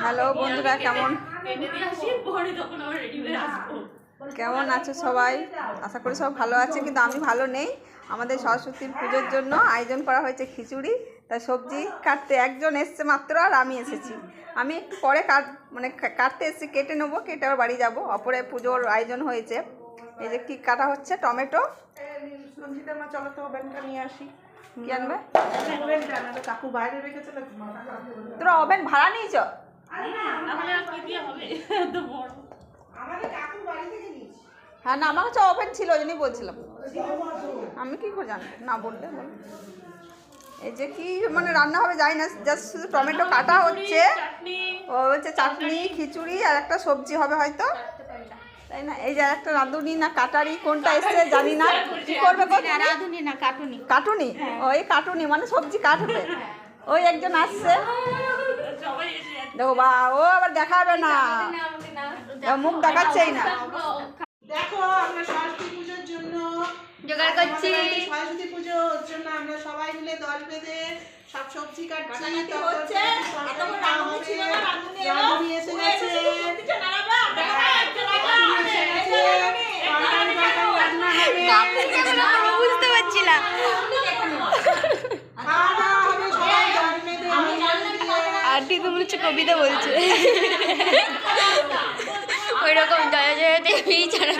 Hello বন্ধুরা, কেমন আছো সবাই? আশা করি সব ভালো আছে, কিন্তু আমি ভালো নেই। আমাদের সরস্বতীর পুজোর জন্য আয়োজন করা হয়েছে খিচুড়ি, তাই সবজি কাটতে একজন এসছে মাত্র, আর আমি এসেছি। আমি একটু পরে কাটতে এসেছি, কেটে নেবো, কেটে আবার বাড়ি যাবো। অপরে পুজোর আয়োজন হয়েছে। এই যে কি কাটা হচ্ছে, টমেটো। চলো তো ওভেনটা নিয়ে আসি। কি আনবে? কাকু বাইরে রেখেছে। তোরা ওভেন ভাড়া নিয়েছ? হ্যাঁ না, আমার কাছে ওভেন ছিল, ওই জন্যই বলছিলাম। আমি কি করে জানি না বললে বল। এই যে কি রান্না হবে জানি না, জাস্ট শুধু টমেটো কাটা হচ্ছে। ও হচ্ছে চাটনি, খিচুড়ি আর একটা সবজি হবে হয়তো, তাই না? এই যে একটা রাঁধুনি না কাটারি, কোনটা এসছে জানি না। কি করবে? রাঁধুনি না কাটুনি। কাটুনি? ওই কাটুনি মানে সবজি কাটবে। ওই একজন আসছে, দেখো বা, ও আবার দেখাবে না, মুখ দেখাচ্ছেই না। দেখো আমরা সরস্বতী পুজোর জন্য জোগাড় করছি। সরস্বতী পুজোর জন্য আমরা সবাই মিলে দল বেঁধে সব সবজি কাটছি। রাঁধুনি এসে গেছে। বুঝতে পারছি না। আন্টি তো মনে হচ্ছে কবিতা বলছে। ওই রকম জয় জয় দেবী।